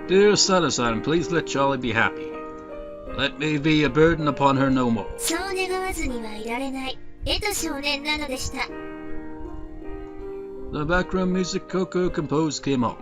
Dear Sada-san, please let Charlie be happy. Let me be a burden upon her no more. そう願わずにはいられない。絵と少年なのでした。The background music Koko composed came on.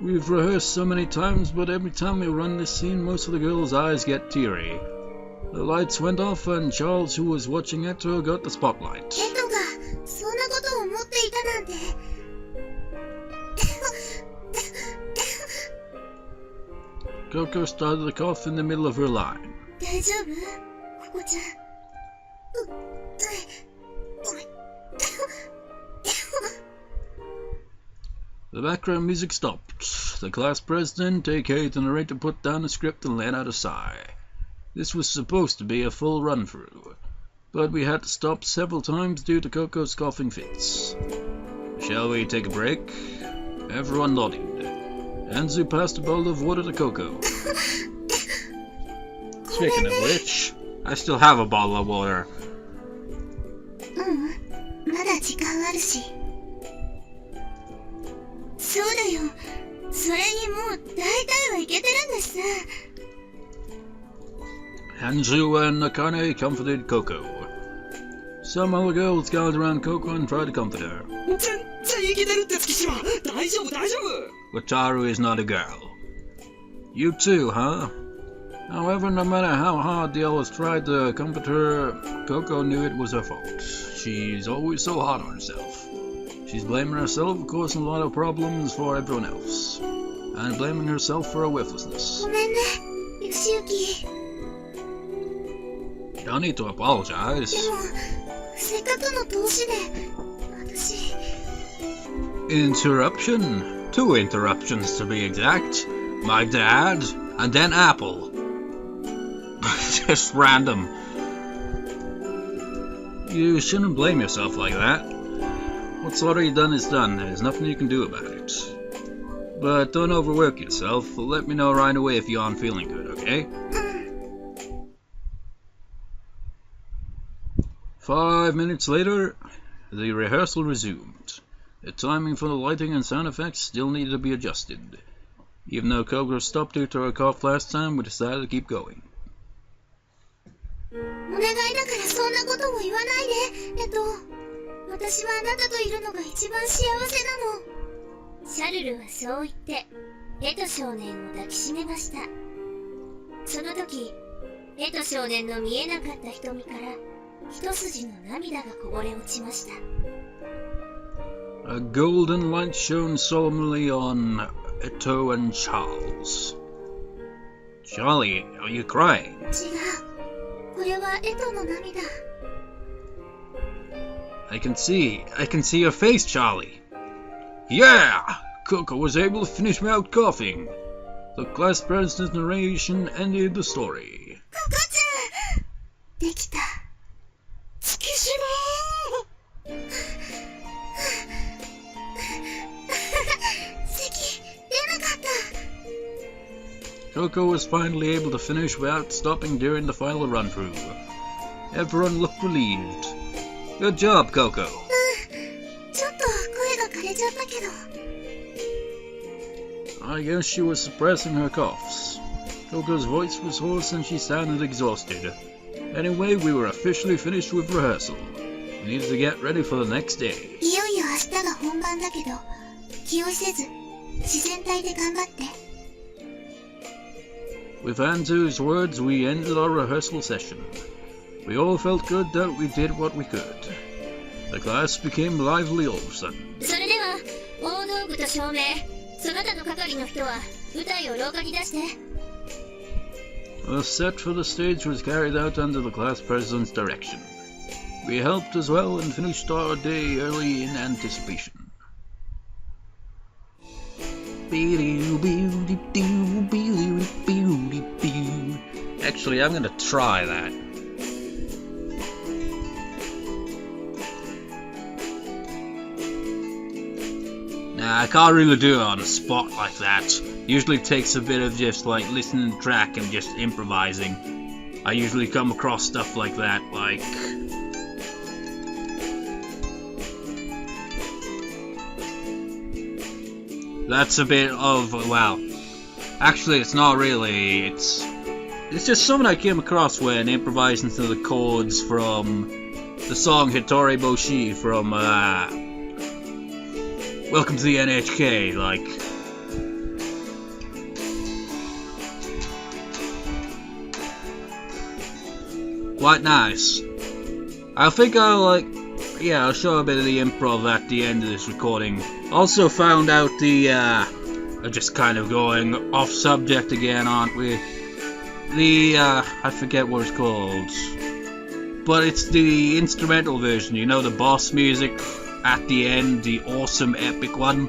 We've rehearsed so many times, but every time we run this scene, most of the girls' eyes get teary. The lights went off, and Charles, who was watching Eto, got the spotlight. エトがそんなことを思っていたなんて。Koko started to cough in the middle of her line. 大丈夫？ココちゃん。The background music stopped. The class president, aka the narrator, put down the script and let out a sigh. This was supposed to be a full run-through, but we had to stop several times due to Koko's coughing fits. Shall we take a break? Everyone nodded. Anzu passed a bowl of water to Koko. Speaking of which, I still have a bottle of water. まだ時間あるし。そうだよ。それにもう大体はいけてるんですさ。Anzu and Nakane comforted Koko. Some other girls gathered around Koko and tried to comfort her. 全然いけてるって月島。大丈夫大丈夫。Wataru is not a girl. You too, huh? However, no matter how hard the others tried to comfort her, Koko knew it was her fault. She's always so hard on herself. She's blaming herself, causing a lot of problems for everyone else. And blaming herself for her worthlessness. ごめんね、ヨシユキ。You don't need to apologize. でも、せっかくの投資で、私。Interruption? 2 interruptions to be exact. My dad, and then Apple. Just random. You shouldn't blame yourself like that. What's already done is done. There's nothing you can do about it. But don't overwork yourself. Let me know right away if you aren't feeling good, okay? 5 minutes later, the rehearsal resumed. The timing for the lighting and sound effects still needed to be adjusted. Even though Koko stopped due to her cough last time, we decided to keep going. お願いだからそんなことも言わないで。私はあなたといるのが一番幸せなの。シャルルはそう言って、エト少年を抱きしめました。その時、エト少年の見えなかった瞳から一筋の涙がこぼれ落ちました。A golden light shone solemnly on Eto and Charles. Charlie, are you crying? 違う。これはエトの涙。I can see your face, Charlie. Yeah! Koko was able to finish without coughing. The class president's narration ended the story. ココちゃんできた。月島。咳、出なかった。Koko was finally able to finish without stopping during the final run-through. Everyone looked relieved. Good job, Koko. ちょっと声が枯れちゃったけど。I guess she was suppressing her coughs. Koko's voice was hoarse and she sounded exhausted. Anyway, we were officially finished with rehearsal. We needed to get ready for the next day. いよいよ明日が本番だけど、気負いせず、自然体で頑張って。With Anzu's words, we ended our rehearsal session. We all felt good that we did what we could. The class became lively all of a sudden. それでは、大道具と照明、その他の係の人は舞台を廊下に出して。The set for the stage was carried out under the class president's direction. We helped as well and finished our day early in anticipation. Actually, I'm gonna try that. Nah, I can't really do it on the spot like that. Usually takes a bit of just like listening to the track and just improvising. I usually come across stuff like that, like... That's a bit of, well, Actually, it's not really. It's just something I came across when improvising to the chords from the song Hitori Boshi from Welcome to the NHK. Like, quite nice. I think I'll show a bit of the improv at the end of this recording. Also found out just kind of going off subject again, aren't we? I forget what it's called, but it's the instrumental version, you know, the boss music at the end, the awesome epic one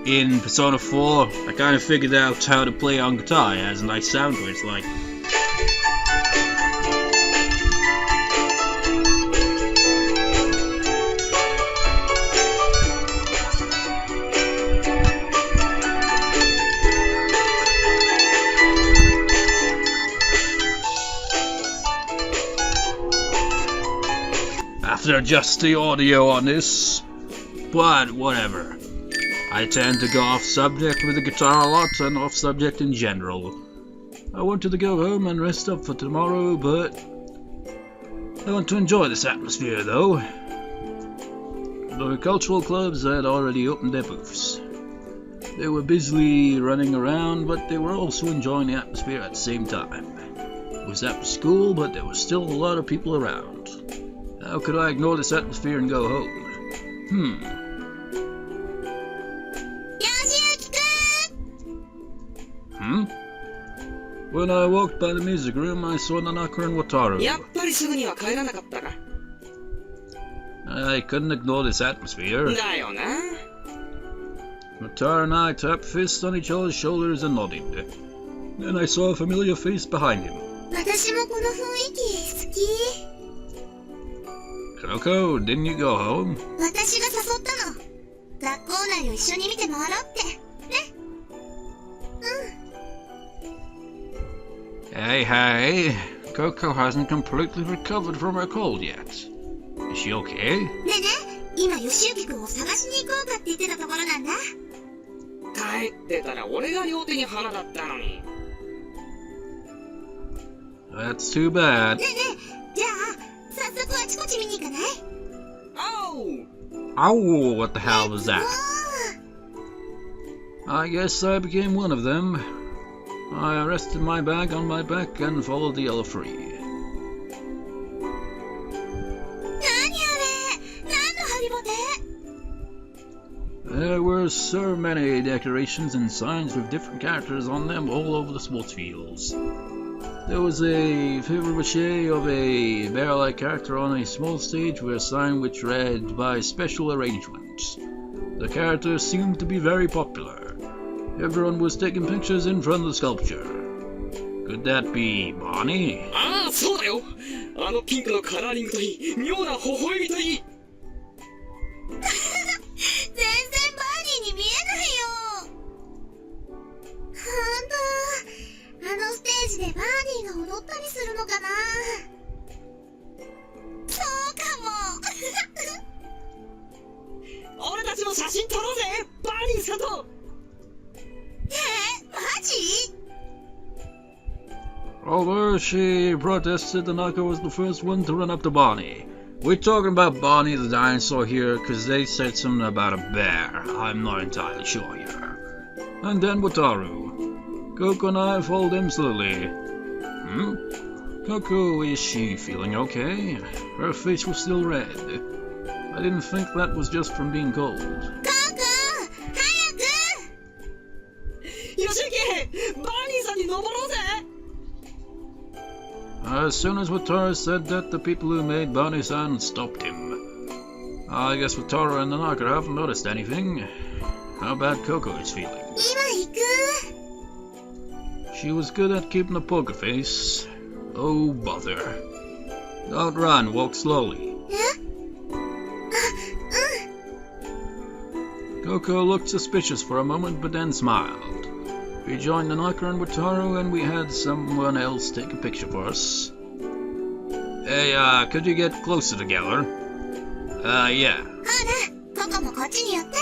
in Persona 4. I kind of figured out how to play on guitar. It has a nice sound to it. It's like, to adjust the audio on this, but whatever. I tend to go off subject with the guitar a lot and off subject in general. I wanted to go home and rest up for tomorrow, but I want to enjoy this atmosphere though. The cultural clubs had already opened their booths. They were busily running around, but they were also enjoying the atmosphere at the same time. It was after school, but there was still a lot of people around. How could I ignore this atmosphere and go home? When I walked by the music room, I saw Nanaka and Wataru. やっぱりすぐには帰らなかったか。I couldn't ignore this atmosphere. だよな。Wataru and I tapped fists on each other's shoulders and nodded. Then I saw a familiar face behind him. 私もこの雰囲気好き。 Koko, didn't you go home? 私が誘ったの。学校内を一緒に見て回ろうって。ね。Hey, Koko hasn't completely recovered from her cold yet. Is she okay? ねえねえ、今吉行くんを探しに行こうかって言ってたところなんだ。帰ってたら俺が両手に花だったのに。That's too bad. ねえねえ、じゃあ早速あちこち見に行かない？ Oh, what the hell was that? I guess I became one of them. I rested my bag on my back and followed the yellow free. 何あれ？何のハリボテ？ There were so many decorations and signs with different characters on them all over the sports fields. There was a papier-mâché of a bear-like character on a small stage with a sign which read, "By special arrangement." The character seemed to be very popular. Everyone was taking pictures in front of the sculpture. Could that be Bonnie? ああ、そうだよ。あのピンクのカラーリングといい、妙な微笑みといい。全然バーニーに見えないよ。ほんと、あのステージでバーニーが踊ったりするのかな。そうかも。俺たちも写真撮ろうぜ、バーニーさんと。マジ？ Although she protested, Tanaka was the first one to run up to Bonnie. We're talking about Bonnie the dinosaur here because they said something about a bear. I'm not entirely sure here. And then Wataru. Koko and I followed him slowly. Koko, is she feeling okay? Her face was still red. I didn't think that was just from being cold. Koko! 早く！よしゆき、バーニーさんに登ろうぜ。 As soon as Wataru said that, the people who made Bonnie-san stopped him. I guess Wataru and Nanaka haven't noticed anything. How bad Koko is feeling? 今行く。 She was good at keeping a poker face. Oh, bother. Don't run, walk slowly. Koko looked suspicious for a moment, but then smiled. We joined Nanaka and Wataru, and we had someone else take a picture for us. Hey, could you get closer together? Yeah. ほら、ココもこっちに寄って。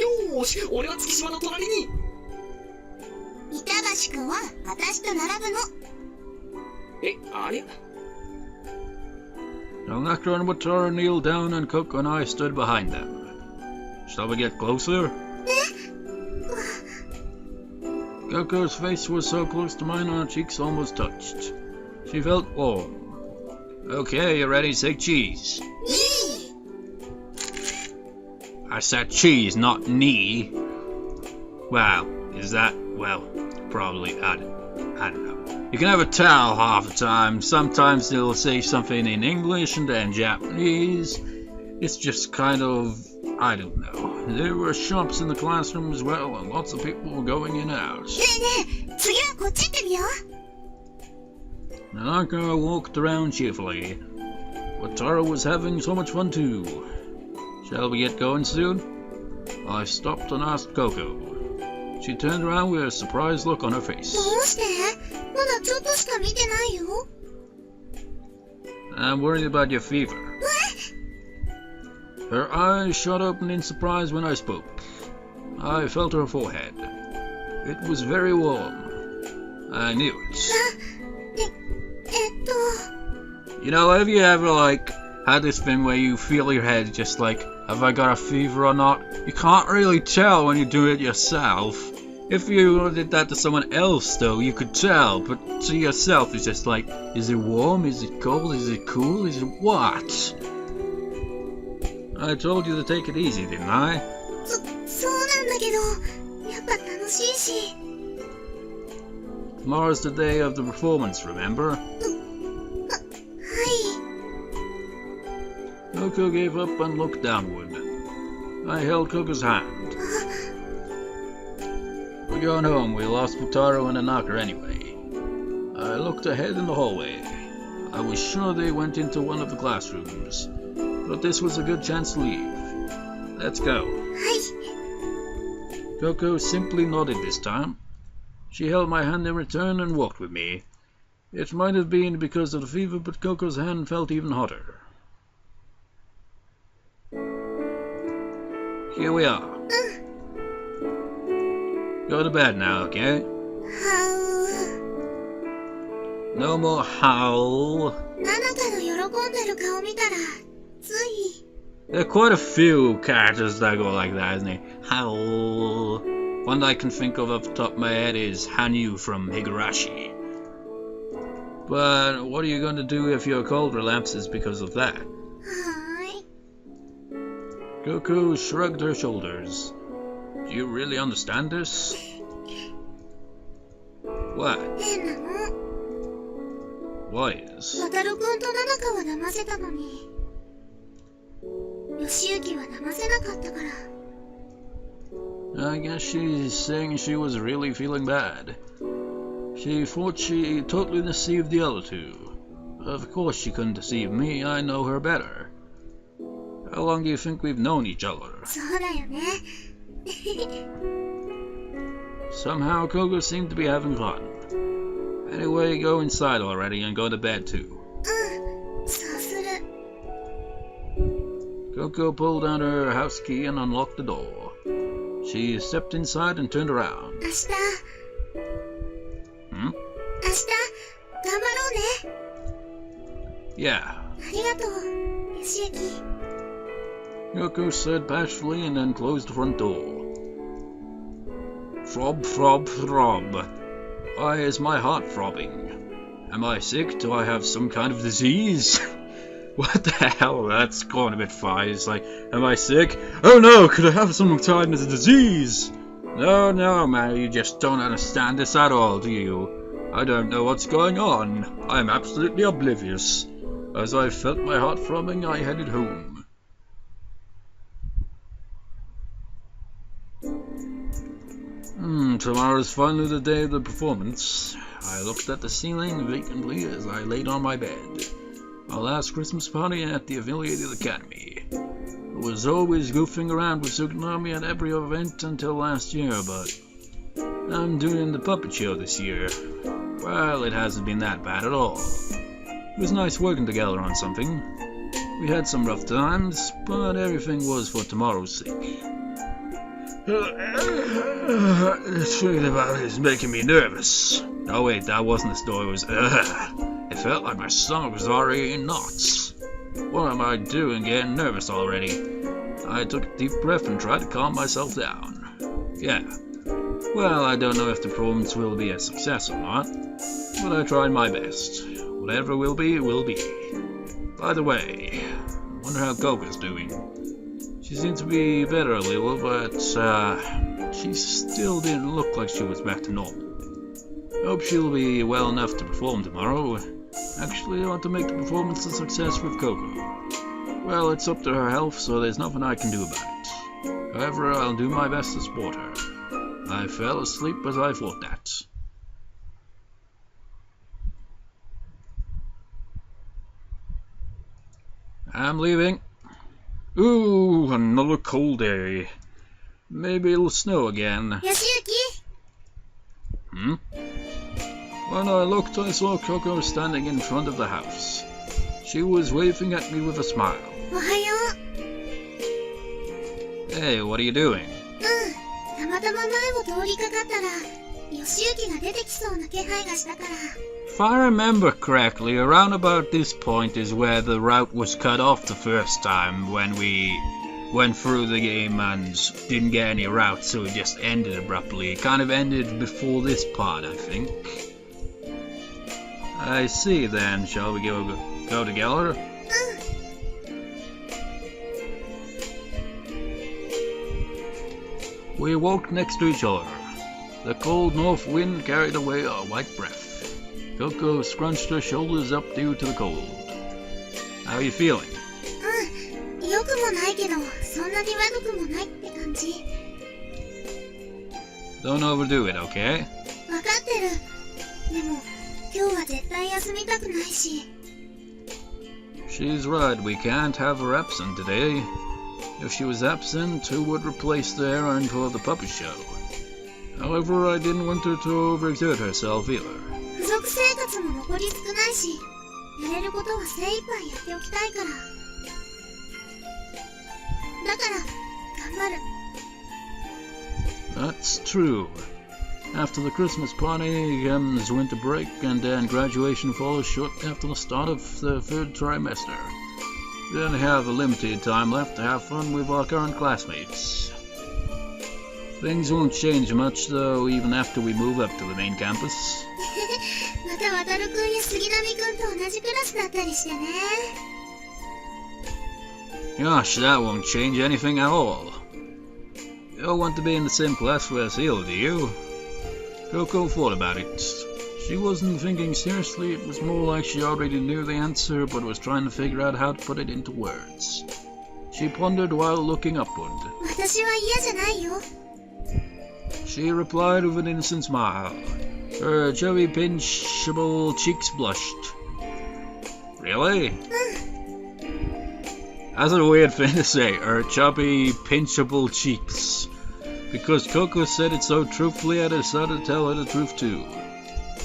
よよーし、俺は月島の隣に。板橋くんは私と並ぶの。え、ありゃ。 Electra and Wataru kneeled down and Koko and I stood behind them. Shall we get closer? Koko's face was so close to mine our cheeks almost touched. She felt warm. Okay, you ready to say cheese? I said cheese, not knee. Wow, is that? Well, probably, I don't know. You can never tell half the time. Sometimes they'll say something in English and then Japanese. It's just kind of, I don't know. There were shops in the classroom as well, and lots of people were going in and out. Nanaka walked around cheerfully. Wataru was having so much fun too. Shall we get going soon? I stopped and asked Koko. She turned around with a surprised look on her face. I'm worried about your fever. Her eyes shot open in surprise when I spoke. I felt her forehead. It was very warm. I knew it. You know, have you ever, had this thing where you feel your head just have I got a fever or not? You can't really tell when you do it yourself. If you did that to someone else, though, you could tell, but to yourself, it's just is it warm, is it cold, is it cool, is it what? I told you to take it easy, didn't I? Tomorrow's the day of the performance, remember? Koko gave up and looked downward. I held Koko's hand. We're going home. We lost Wataru and Nanaka anyway. I looked ahead in the hallway. I was sure they went into one of the classrooms, but this was a good chance to leave. Let's go. Koko simply nodded this time. She held my hand in return and walked with me. It might have been because of the fever, but Koko's hand felt even hotter. Here we are. Go to bed now, okay? No more howl. There are quite a few characters that go like that, isn't there? Howl. One I can think of off the top of my head is Hanyu from Higurashi. But what are you going to do if your cold relapses because of that? Koko shrugged her shoulders. Do you really understand this? What? What is? I guess she's saying she was really feeling bad. She thought she totally deceived the other two. Of course she couldn't deceive me, I know her better. How long do you think we've known each other? Somehow Koko seemed to be having fun. Anyway, go inside already and go to bed too. Koko pulled out her house key and unlocked the door. She stepped inside and turned around. Yeah. Koko said bashfully and then closed the front door. Throb, throb, throb. Why is my heart throbbing? Am I sick? Do I have some kind of disease? What the hell? That's going a bit far. It's am I sick? Oh no, could I have some kind of disease? No, man, you just don't understand this at all, do you? I don't know what's going on. I'm absolutely oblivious. As I felt my heart throbbing, I headed home. Tomorrow's finally the day of the performance. I looked at the ceiling vacantly as I laid on my bed. Our last Christmas party at the affiliated academy. I was always goofing around with Tsukunami at every event until last year, but I'm doing the puppet show this year. Well, it hasn't been that bad at all. It was nice working together on something. We had some rough times, but everything was for tomorrow's sake. This feeling about it is making me nervous. Oh wait, that wasn't the story, it was it felt like my stomach was already in knots. What am I doing getting nervous already? I took a deep breath and tried to calm myself down. Yeah. Well, I don't know if the performance will be a success or not, but I tried my best. Whatever will be, will be. By the way, I wonder how Koko's doing. She seemed to be better a little, but she still didn't look like she was back to normal. Hope she'll be well enough to perform tomorrow. Actually, I want to make the performance a success with Koko. Well, it's up to her health, so there's nothing I can do about it. However, I'll do my best to support her. I fell asleep as I thought that. I'm leaving. Ooh, another cold day. Maybe it'll snow again. Yoshiyuki? When I looked, I saw Koko standing in front of the house. She was waving at me with a smile. Ohayo. Hey, what are you doing? たまたま前を通りかかったら、Yoshiyukiが出てきそうな気配がしたから。If I remember correctly, around about this point is where the route was cut off the first time when we went through the game and didn't get any routes, so it just ended abruptly. It kind of ended before this part, I think. I see then. Shall we go together? We walked next to each other. The cold north wind carried away our white breath. Koko scrunched her shoulders up due to the cold. How are you feeling? 良くもないけど、そんなに悪くもないって感じ。Don't overdo it, okay? わかってる。でも、今日は絶対休みたくないし。She's right, we can't have her absent today. If she was absent, who would replace the errand for the puppet show? However, I didn't want her to overexert herself either. 付属生活も残り少ないし、やれることは精一杯やっておきたいから。だから、頑張る。That's true. After the Christmas party comes winter break, and then graduation follows short after the start of the third trimester. We only have a limited time left to have fun with our current classmates. Things won't change much, though, even after we move up to the main campus. また渡るくんや杉並くんと同じクラスだったりしてね。Gosh, that won't change anything at all. You don't want to be in the same class with Seal, do you? Koko thought about it. She wasn't thinking seriously, it was more like she already knew the answer but was trying to figure out how to put it into words. She pondered while looking upward. 私は嫌じゃないよ。She replied with an innocent smile. Her chubby, pinchable cheeks blushed. Really? That's a weird thing to say, her chubby, pinchable cheeks. Because Koko said it so truthfully, I decided to tell her the truth too.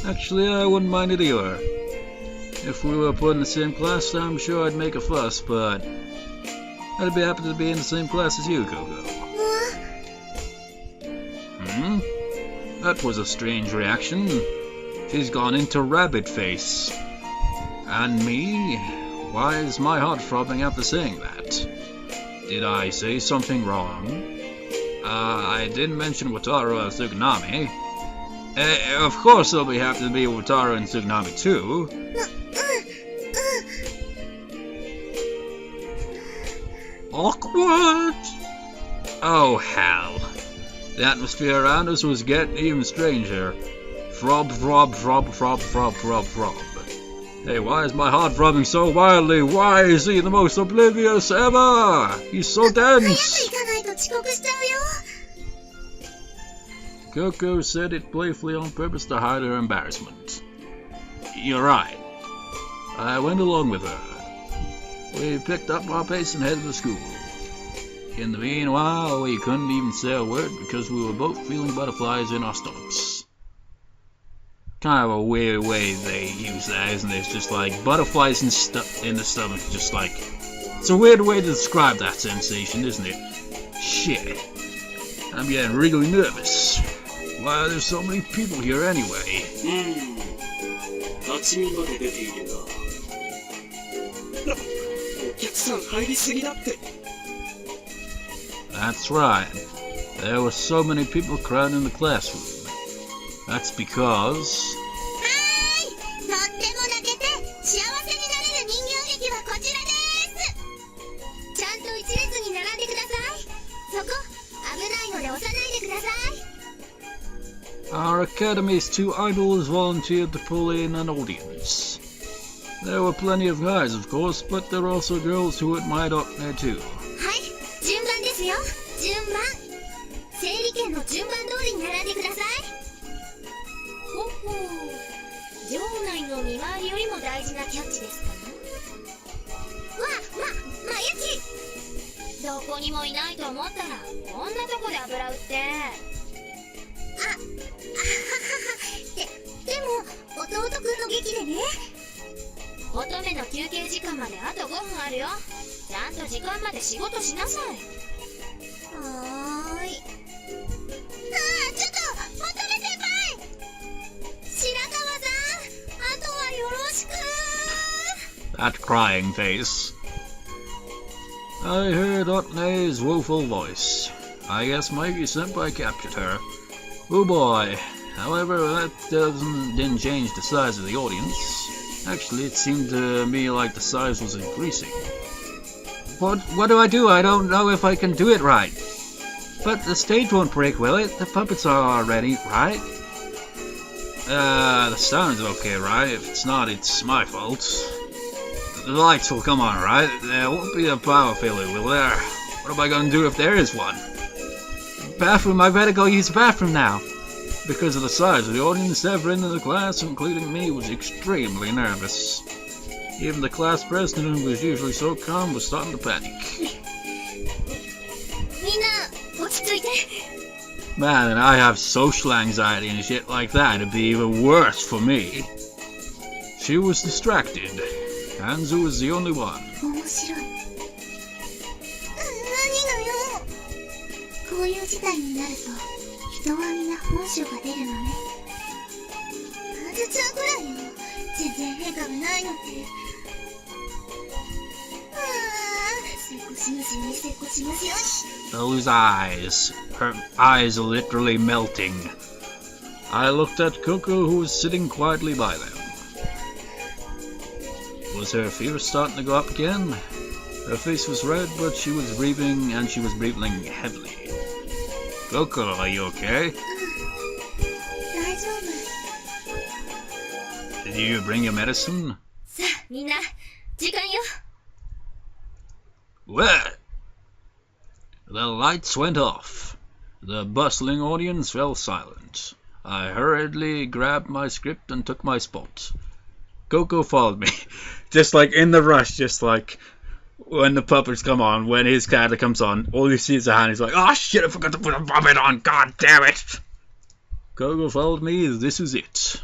Actually, I wouldn't mind it either. If we were put in the same class, I'm sure I'd make a fuss, but I'd be happy to be in the same class as you, Koko. That was a strange reaction. She's gone into rabbit face. And me? Why is my heart throbbing after saying that? Did I say something wrong? I didn't mention Wataru and Tsukunami. Of course I'll be happy to be with Wataru and Tsukunami too. Awkward! Oh hell. The atmosphere around us was getting even stranger. Throb, throb, throb, throb, throb, throb, throb. Hey, why is my heart throbbing so wildly? Why is he the most oblivious ever? He's so dense! Koko said it playfully on purpose to hide her embarrassment. You're right. I went along with her. We picked up our pace and headed to school. In the meanwhile, we couldn't even say a word because we were both feeling butterflies in our stomachs. Kind of a weird way they use that, isn't it? It's just like butterflies in the stomach, just like... It's a weird way to describe that sensation, isn't it? Shit. I'm getting really nervous. Why are there so many people here anyway? 立ち見まで出ているな。お客さん入りすぎだって。That's right. There were so many people crowding the classroom. That's because... とっても泣けて幸せになれる人形劇はこちらです。ちゃんと一列に並んでください。そこ危ないので押さないでください。 Our academy's two idols volunteered to pull in an audience. There were plenty of guys, of course, but there were also girls who admired up there too. はい、順番ですよ。順番。整理券の順番通りに並んでください。ほほう。場内の見回りよりも大事なキャッチですかな。まゆき。どこにもいないと思ったらこんなとこで油売って。でも弟くんの劇でね。乙女の休憩時間まであと5分あるよ。ちゃんと時間まで仕事しなさい。はーい。ちょっと乙女先輩、白川さん、あとはよろしく。 That crying face. I heard Otney's woeful voice. I guess Mikey Senpai captured her. Oh boy. However, that didn't change the size of the audience. Actually, it seemed to me like the size was increasing. What do I do? I don't know if I can do it right. But the stage won't break, will it? The puppets are already, right? The sound's okay, right? If it's not, it's my fault. The lights will come on, right? There won't be a power failure, will there? What am I gonna do if there is one? Bathroom, I better go use the bathroom now. Because of the size of the audience, everyone in the class, including me, was extremely nervous. Even the class president, who was usually so calm, was starting to panic. Man, and I have social anxiety and shit like that, it'd be even worse for me. She was distracted. Hanzo was the only one. 面白い。何がよ。こういう事態になると人はみんな本性が出るのね。ずちゃぐらいよ。全然変化がないのって。せこしますよね、せこしますよ。 Those eyes. Her eyes are literally melting. I looked at Koko, who was sitting quietly by them. Was her fever starting to go up again? Her face was red, but she was breathing, and she was breathing heavily. Koko, are you okay? 大丈夫。 Did you bring your medicine? さあ、みんな、時間よ。 What? The lights went off. The bustling audience fell silent. I hurriedly grabbed my script and took my spot. Koko followed me. Just like in the rush, just like when the puppets come on, when his character comes on, all you see is a hand. He's like, oh shit, I forgot to put a puppet on, god damn it! Koko followed me, this is it.